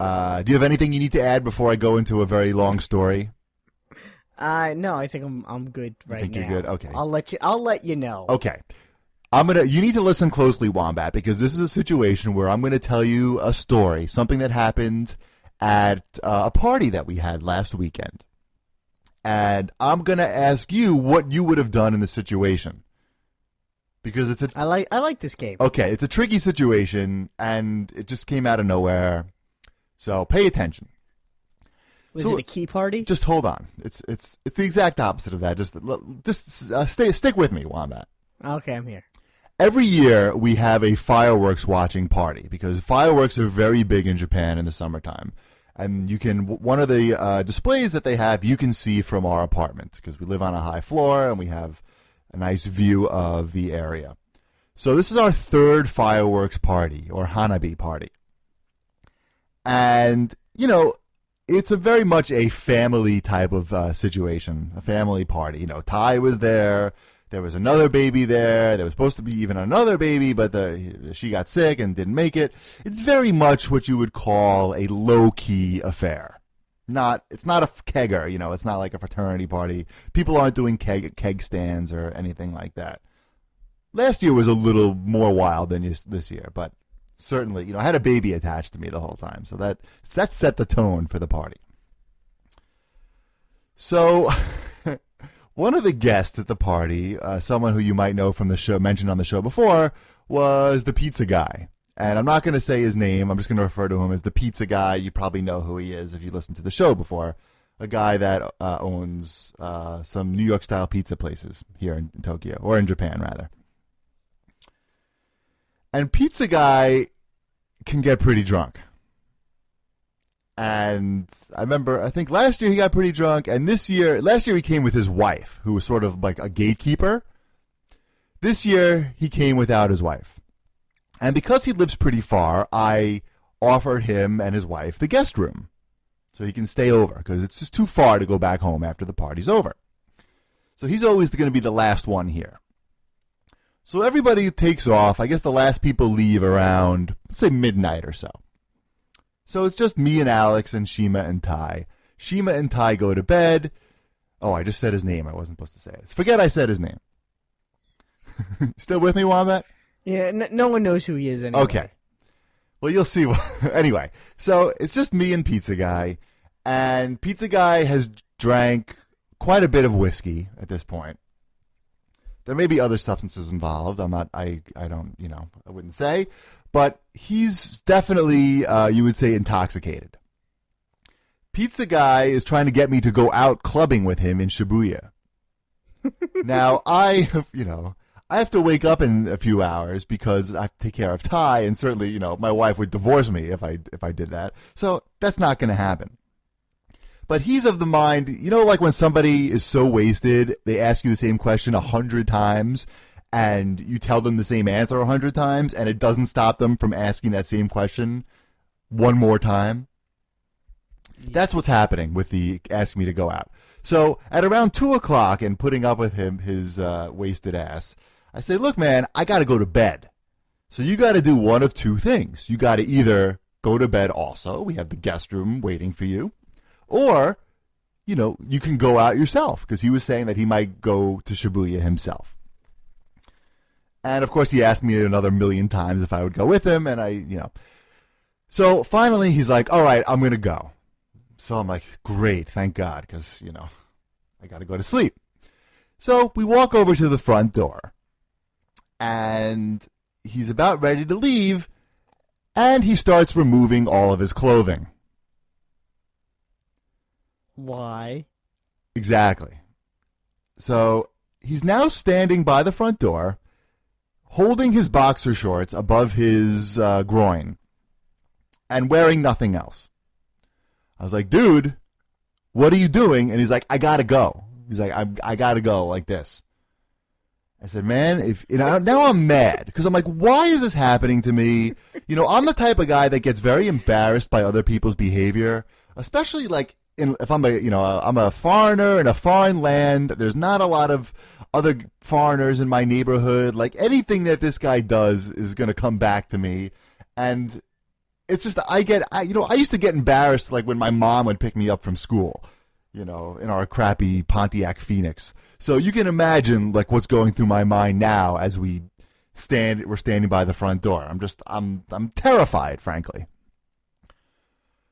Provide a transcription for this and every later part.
Do you have anything you need to add before I go into a very long story? No, I think I'm good right now. I think you're good? Okay. I'll let you know. Okay. You need to listen closely, Wombat, because this is a situation where I'm going to tell you a story, something that happened at a party that we had last weekend. And I'm going to ask you what you would have done in the situation. Because I like this game. Okay, it's a tricky situation, and it just came out of nowhere. So pay attention. Was it a key party? Just hold on. It's the exact opposite of that. Just stick with me, Wombat. Okay, I'm here. Every year we have a fireworks watching party because fireworks are very big in Japan in the summertime. And one of the displays that they have, you can see from our apartment because we live on a high floor and we have a nice view of the area. So this is our third fireworks party or Hanabi party. And, it's a very much a family type of situation, a family party. Tai was there. There was another baby there. There was supposed to be even another baby, but she got sick and didn't make it. It's very much what you would call a low-key affair. It's not a kegger, it's not like a fraternity party. People aren't doing keg stands or anything like that. Last year was a little more wild than this year, but certainly, I had a baby attached to me the whole time, so that set the tone for the party. So, one of the guests at the party, someone who you might know from the show, mentioned on the show before, was the pizza guy. And I'm not going to say his name. I'm just going to refer to him as the pizza guy. You probably know who he is if you listened to the show before. A guy that owns some New York-style pizza places here in Tokyo, or in Japan, rather. And pizza guy can get pretty drunk. And I think last year he got pretty drunk, and last year he came with his wife, who was sort of like a gatekeeper. This year he came without his wife. And because he lives pretty far, I offered him and his wife the guest room so he can stay over, because it's just too far to go back home after the party's over. So he's always going to be the last one here. So everybody takes off. I guess the last people leave around, say, midnight or so. So it's just me and Alex and Shima and Tai. Shima and Tai go to bed. Oh, I just said his name. I wasn't supposed to say it. Forget I said his name. Still with me, Wombat? Yeah, no one knows who he is anyway. Okay. Well, you'll see. Anyway, so it's just me and Pizza Guy. And Pizza Guy has drank quite a bit of whiskey at this point. There may be other substances involved. I wouldn't say. But he's definitely, you would say, intoxicated. Pizza Guy is trying to get me to go out clubbing with him in Shibuya. Now, I have to wake up in a few hours because I have to take care of Tai, and certainly, my wife would divorce me if I did that. So that's not going to happen. But he's of the mind, like when somebody is so wasted, they ask you the same question 100 times, and you tell them the same answer 100 times, and it doesn't stop them from asking that same question one more time. Yes. That's what's happening with the asking me to go out. So at around 2 o'clock and putting up with his wasted ass, I say, look, man, I got to go to bed. So you got to do one of two things. You got to either go to bed also. We have the guest room waiting for you. Or, you can go out yourself, because he was saying that he might go to Shibuya himself. And, of course, he asked me another million times if I would go with him, and So, finally, he's like, all right, I'm going to go. So I'm like, great, thank God, because, I got to go to sleep. So we walk over to the front door, and he's about ready to leave, and he starts removing all of his clothing. Why? Exactly. So he's now standing by the front door, holding his boxer shorts above his groin, and wearing nothing else. I was like, dude, what are you doing? And he's like, I gotta go. He's like, I gotta go like this. I said, man, now I'm mad because I'm like, why is this happening to me? I'm the type of guy that gets very embarrassed by other people's behavior, especially like if I'm I'm a foreigner in a foreign land. There's not a lot of other foreigners in my neighborhood. Like anything that this guy does is going to come back to me, and it's just I used to get embarrassed like when my mom would pick me up from school, in our crappy Pontiac Phoenix. So you can imagine like what's going through my mind now as we're standing by the front door. I'm terrified, frankly.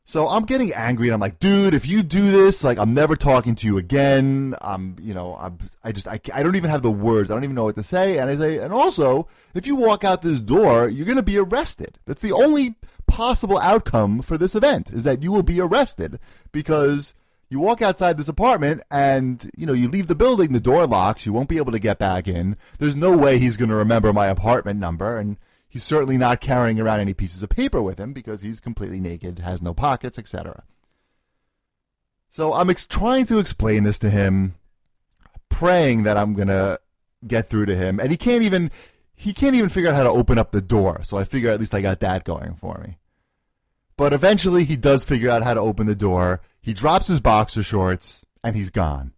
So I'm getting angry, and I'm like, dude, if you do this, like, I'm never talking to you again. I don't even have the words. I don't even know what to say. And I say, and also, if you walk out this door, you're going to be arrested. That's the only possible outcome for this event, is that you will be arrested because you walk outside this apartment and, you leave the building, the door locks, you won't be able to get back in. There's no way he's going to remember my apartment number, and he's certainly not carrying around any pieces of paper with him because he's completely naked, has no pockets, etc. So I'm trying to explain this to him, praying that I'm going to get through to him. And he can't even figure out how to open up the door. So I figure at least I got that going for me. But eventually he does figure out how to open the door. He drops his boxer shorts and he's gone.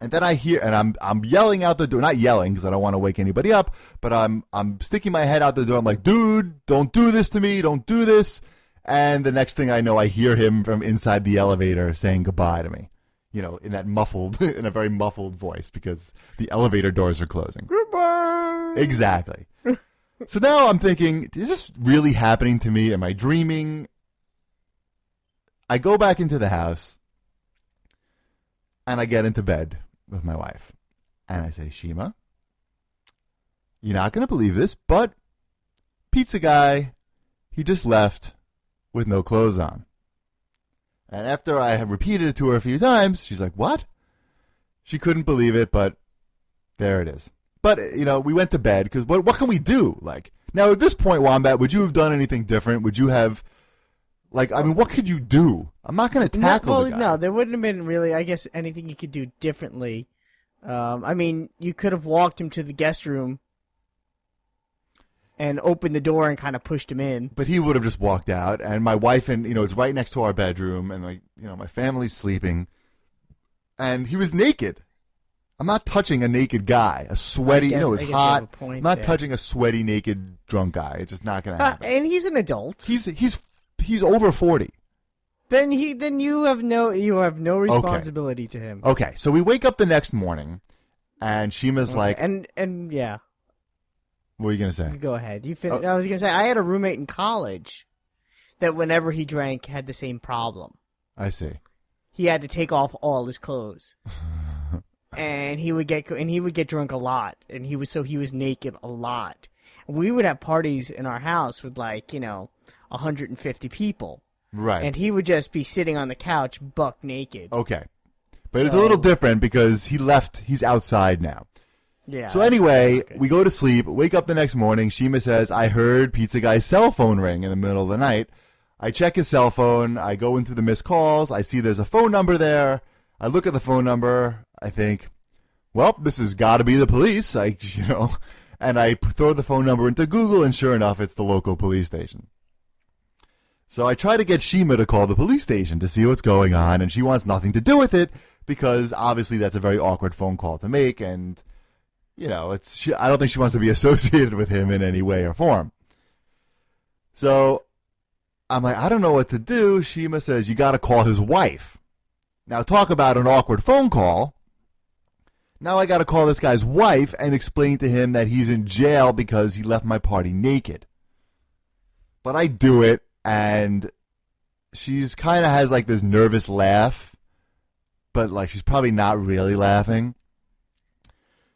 And then I hear, and I'm yelling out the door, not yelling because I don't want to wake anybody up, but I'm sticking my head out the door. I'm like, dude, don't do this to me. Don't do this. And the next thing I know, I hear him from inside the elevator saying goodbye to me, in a very muffled voice because the elevator doors are closing. Goodbye. Exactly. So now I'm thinking, is this really happening to me? Am I dreaming? I go back into the house and I get into bed with my wife. And I say, Shima, you're not going to believe this, but pizza guy, he just left with no clothes on. And after I have repeated it to her a few times, she's like, what? She couldn't believe it, but there it is. But, we went to bed because what can we do? Like, now at this point, Wombat, would you have done anything different? Would you have, what could you do? I'm not going to tackle the guy. No, there wouldn't have been really, I guess, anything you could do differently. You could have walked him to the guest room and opened the door and kind of pushed him in. But he would have just walked out, and my wife and, it's right next to our bedroom, and, my family's sleeping, and he was naked. I'm not touching a naked guy, a sweaty, it's hot. I'm not touching a sweaty, naked, drunk guy. It's just not going to happen. And he's an adult. He's over 40. Then you have no responsibility to him. Okay, so we wake up the next morning, and Shima's like, and yeah. What are you gonna say? Go ahead. You finish. I was gonna say I had a roommate in college that whenever he drank had the same problem. I see. He had to take off all his clothes, and he would get drunk a lot, and he was naked a lot. We would have parties in our house with 150 people. Right. And he would just be sitting on the couch buck naked. Okay. But it's a little different because he's outside now. Yeah. So anyway, we go to sleep, wake up the next morning. Shima says, I heard Pizza Guy's cell phone ring in the middle of the night. I check his cell phone. I go into the missed calls. I see there's a phone number there. I look at the phone number. I think, well, this has got to be the police. And I throw the phone number into Google, and sure enough, it's the local police station. So I try to get Shima to call the police station to see what's going on, and she wants nothing to do with it because obviously that's a very awkward phone call to make, and I don't think she wants to be associated with him in any way or form. So I'm like, I don't know what to do. Shima says, you got to call his wife. Now talk about an awkward phone call. Now I got to call this guy's wife and explain to him that he's in jail because he left my party naked. But I do it, and she's kind of has this nervous laugh, but she's probably not really laughing.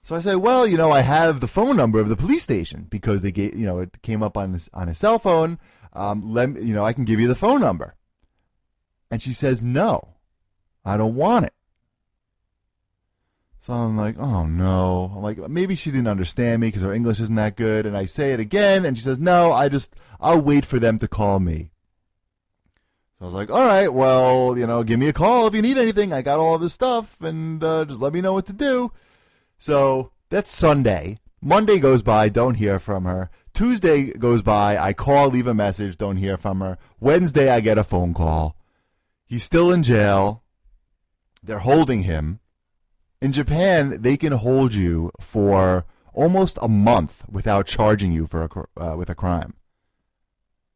So I say, well, I have the phone number of the police station because they gave, it came up on his cell phone. I can give you the phone number. And she says, no, I don't want it. So I'm like, oh no. I'm like, maybe she didn't understand me because her English isn't that good. And I say it again, and she says, no, I'll wait for them to call me. So I was like, all right, well, give me a call if you need anything. I got all of his stuff, and just let me know what to do. So that's Sunday. Monday goes by, don't hear from her. Tuesday goes by, I call, leave a message, don't hear from her. Wednesday, I get a phone call. He's still in jail. They're holding him. In Japan, they can hold you for almost a month without charging you with a crime.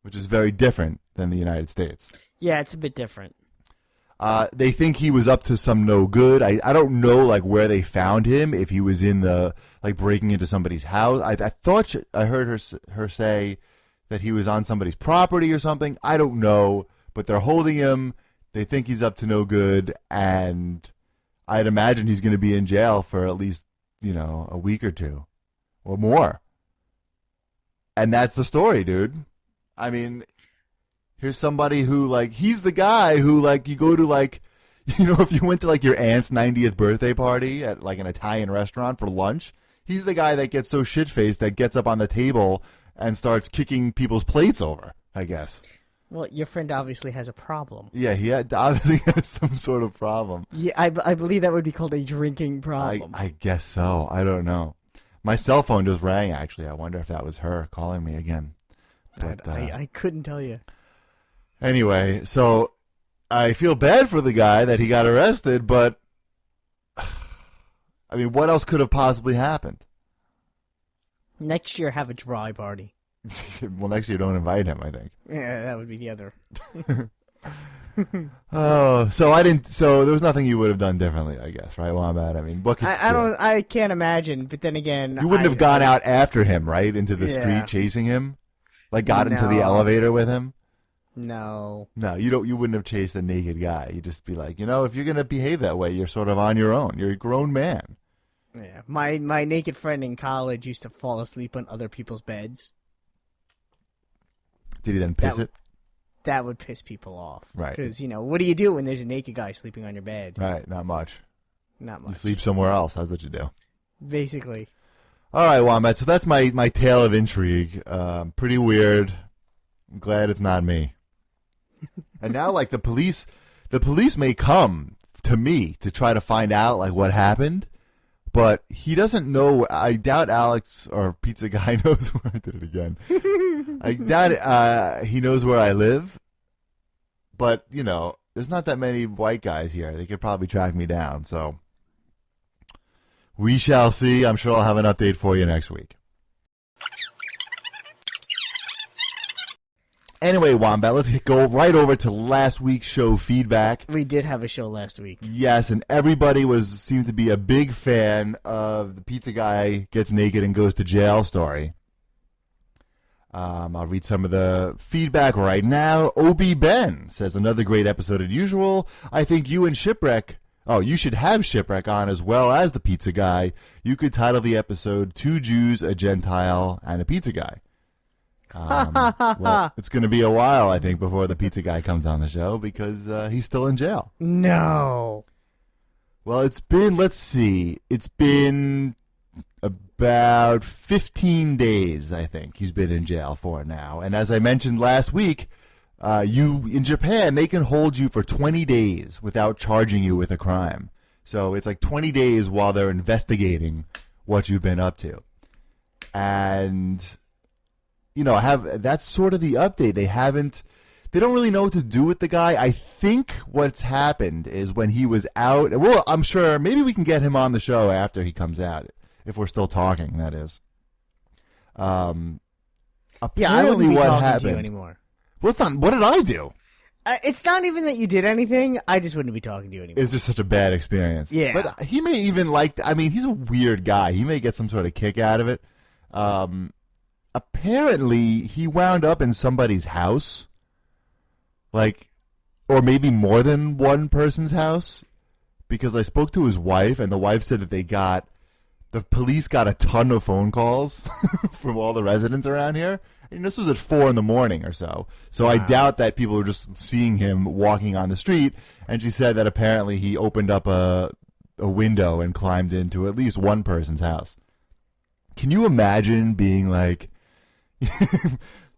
which is very different than the United States. Yeah, it's a bit different. They think he was up to some no good. I don't know like where they found him, if he was in the like breaking into somebody's house. I thought I heard her say that he was on somebody's property or something. I don't know, but they're holding him. They think he's up to no good, and I'd imagine he's going to be in jail for at least, a week or two or more. And that's the story, dude. I mean, here's somebody who, like, he's the guy who, like, you go to, like, if you went to, like, your aunt's 90th birthday party at, like, an Italian restaurant for lunch, he's the guy that gets so shit-faced that gets up on the table and starts kicking people's plates over, I guess. Well, your friend obviously has a problem. Yeah, he obviously has some sort of problem. Yeah, I believe that would be called a drinking problem. I guess so. I don't know. My cell phone just rang, actually. I wonder if that was her calling me again. But, I couldn't tell you. Anyway, so I feel bad for the guy that he got arrested, but I mean, what else could have possibly happened? Next year, have a dry party. Well, next year, don't invite him, I think. Yeah, that would be the other. Oh, so there was nothing you would have done differently, I guess, right, Wombat? I mean, what could I can't imagine, but then again, you wouldn't have gone out after him, right, into the street chasing him, like got into the elevator with him. No, you wouldn't have chased a naked guy. You'd just be like, if you're gonna behave that way, you're sort of on your own. You're a grown man. Yeah, my naked friend in college used to fall asleep on other people's beds. Did he then piss it? That would piss people off. Right. Because, what do you do when there's a naked guy sleeping on your bed? Right, not much. Not much. You sleep somewhere else. That's what you do. Basically. All right, Wombat. So that's my tale of intrigue. Pretty weird. I'm glad it's not me. And now, like, the police may come to me to try to find out, like, what happened. But he doesn't know. I doubt Alex or Pizza Guy knows where I did it again. I doubt he knows where I live. But, there's not that many white guys here. They could probably track me down. So we shall see. I'm sure I'll have an update for you next week. Anyway, Wombat, let's go right over to last week's show feedback. We did have a show last week. Yes, and everybody seemed to be a big fan of the Pizza Guy gets naked and goes to jail story. I'll read some of the feedback right now. O.B. Ben says, another great episode as usual. I think you and Shipwreck, you should have Shipwreck on as well as the Pizza Guy. You could title the episode, 2 Jews, a Gentile, and a Pizza Guy. Well, it's going to be a while, I think, before the Pizza Guy comes on the show because he's still in jail. No. Well, it's been about 15 days, I think, he's been in jail for now. And as I mentioned last week, in Japan, they can hold you for 20 days without charging you with a crime. So it's like 20 days while they're investigating what you've been up to. And that's sort of the update. They don't really know what to do with the guy. I think what's happened is when he was out, well, I'm sure maybe we can get him on the show after he comes out, if we're still talking, that is. Apparently I wouldn't be what talking happened, to you anymore. Well, what did I do? It's not even that you did anything. I just wouldn't be talking to you anymore. It's just such a bad experience. Yeah. But he may even he's a weird guy. He may get some sort of kick out of it. Apparently, he wound up in somebody's house, or maybe more than one person's house, because I spoke to his wife, and the wife said that the police got a ton of phone calls from all the residents around here. And this was at 4 a.m. or so. So wow. I doubt that people were just seeing him walking on the street. And she said that apparently he opened up a window and climbed into at least one person's house. Can you imagine being like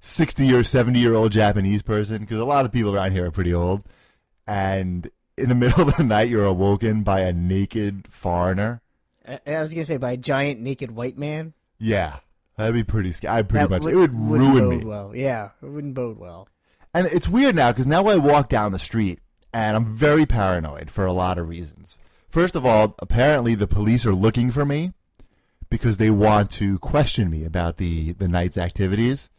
60 or 70-year-old Japanese person? Because a lot of people around here are pretty old. And in the middle of the night, you're awoken by a naked foreigner. I was going to say by a giant naked white man. Yeah. That'd be pretty scary. It would ruin me. Well. Yeah, it wouldn't bode well. And it's weird now because now I walk down the street and I'm very paranoid for a lot of reasons. First of all, apparently the police are looking for me because they want to question me about the night's activities.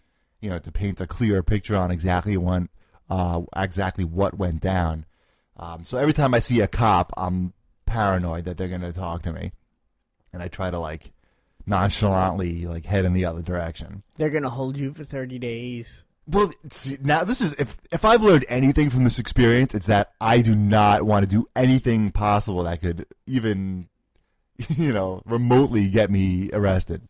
to paint a clearer picture on exactly what went down. So every time I see a cop, I'm paranoid that they're going to talk to me, and I try to nonchalantly head in the other direction. They're going to hold you for 30 days. Well, see, now this is if I've learned anything from this experience, it's that I do not want to do anything possible that could even, remotely get me arrested.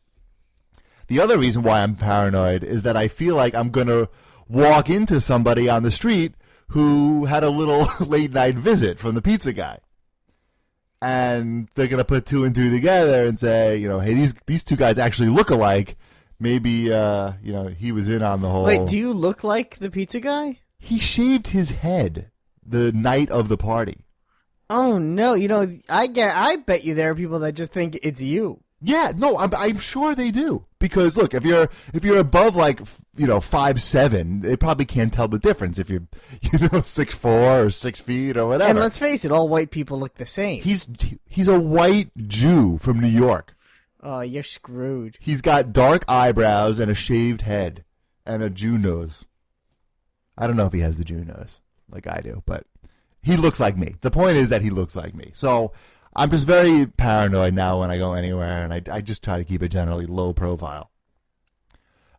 The other reason why I'm paranoid is that I feel like I'm going to walk into somebody on the street who had a little late night visit from the pizza guy. And they're going to put two and two together and say, hey, these two guys actually look alike. Maybe, he was in on the whole... Wait, do you look like the pizza guy? He shaved his head the night of the party. Oh, no. I bet you there are people that just think it's you. Yeah, no, I'm sure they do. Because, look, if you're above, 5'7", they probably can't tell the difference if you're, 6'4" or 6 feet or whatever. And let's face it, all white people look the same. He's a white Jew from New York. Oh, you're screwed. He's got dark eyebrows and a shaved head and a Jew nose. I don't know if he has the Jew nose like I do, but he looks like me. The point is that he looks like me. So I'm just very paranoid now when I go anywhere, and I just try to keep a generally low profile.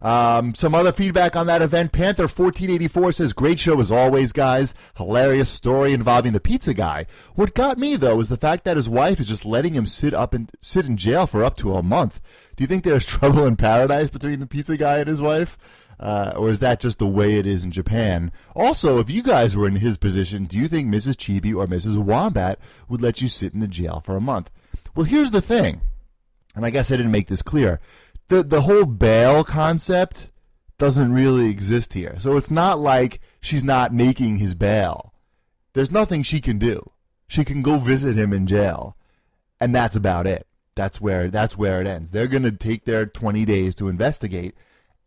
Some other feedback on that event. Panther1484 says, great show as always, guys. Hilarious story involving the pizza guy. What got me, though, is the fact that his wife is just letting him sit in jail for up to a month. Do you think there's trouble in paradise between the pizza guy and his wife? Or is that just the way it is in Japan? Also, if you guys were in his position, do you think Mrs. Chibi or Mrs. Wombat would let you sit in the jail for a month? Well, here's the thing, and I guess I didn't make this clear. The whole bail concept doesn't really exist here. So it's not like she's not making his bail. There's nothing she can do. She can go visit him in jail, and that's about it. That's where it ends. They're going to take their 20 days to investigate,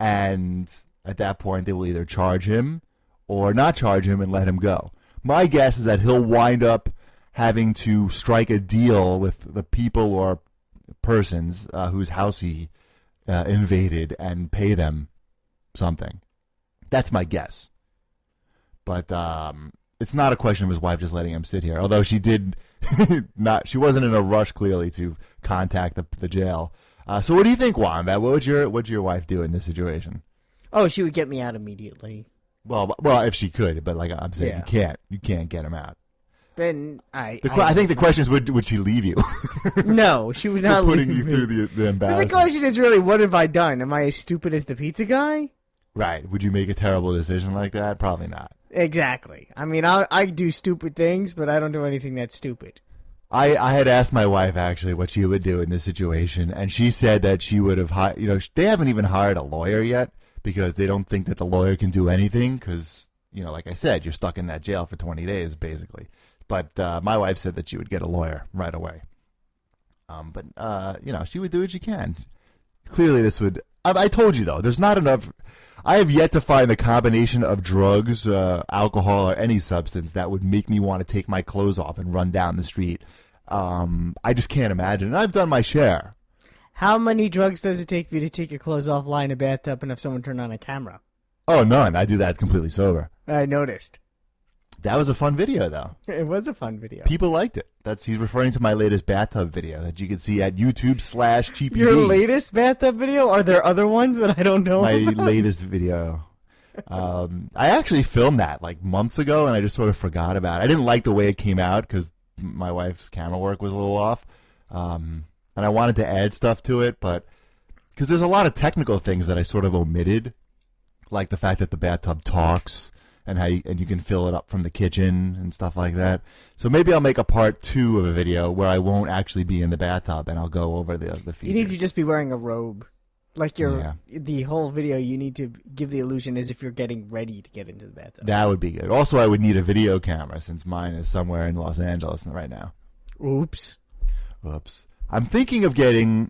and at that point they will either charge him or not charge him and let him go. My guess is that he'll wind up having to strike a deal with the people or persons whose house he invaded and pay them something. That's my guess. But it's not a question of his wife just letting him sit here. Although she did she wasn't in a rush clearly to contact the jail. So what do you think, Wombat? What would your wife do in this situation? Oh, she would get me out immediately. Well, if she could, but I'm saying you can't get him out. Then I think the question is, would she leave you? No, she would not putting leave you me. through the embarrassment. The question is really, what have I done? Am I as stupid as the pizza guy? Right. Would you make a terrible decision like that? Probably not. Exactly. I mean, I do stupid things, but I don't do anything that's stupid. I had asked my wife actually what she would do in this situation, and she said that she would have they haven't even hired a lawyer yet because they don't think that the lawyer can do anything because, like I said, you're stuck in that jail for 20 days basically. But my wife said that she would get a lawyer right away. But she would do what she can. Clearly this would... I told you, though, there's not enough... I have yet to find the combination of drugs, alcohol, or any substance that would make me want to take my clothes off and run down the street. I just can't imagine. And I've done my share. How many drugs does it take for you to take your clothes off, lie in a bathtub, and have someone turn on a camera? Oh, none. I do that completely sober. I noticed. That was a fun video, though. It was a fun video. People liked it. He's referring to my latest bathtub video that you can see at YouTube/CheapyD. Your latest bathtub video? Are there other ones that I don't know My about? latest video. I actually filmed that months ago, and I just sort of forgot about it. I didn't like the way it came out because my wife's camera work was a little off, and I wanted to add stuff to it, but because there's a lot of technical things that I sort of omitted, like the fact that the bathtub talks. And you can fill it up from the kitchen and stuff like that. So maybe I'll make a part 2 of a video where I won't actually be in the bathtub and I'll go over the features. You need to just be wearing a robe. The whole video, you need to give the illusion as if you're getting ready to get into the bathtub. That would be good. Also, I would need a video camera since mine is somewhere in Los Angeles right now. Oops. I'm thinking of getting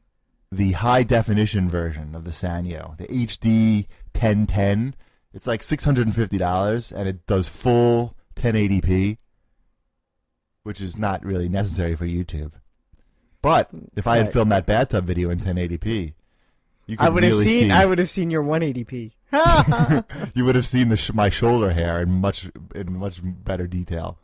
the high definition version of the Sanyo, the HD 1010. It's like $650, and it does full 1080p, which is not really necessary for YouTube. But if I had filmed that bathtub video in 1080p, You could I would have really seen. see. I would have seen your 180p. You would have seen my shoulder hair in much better detail.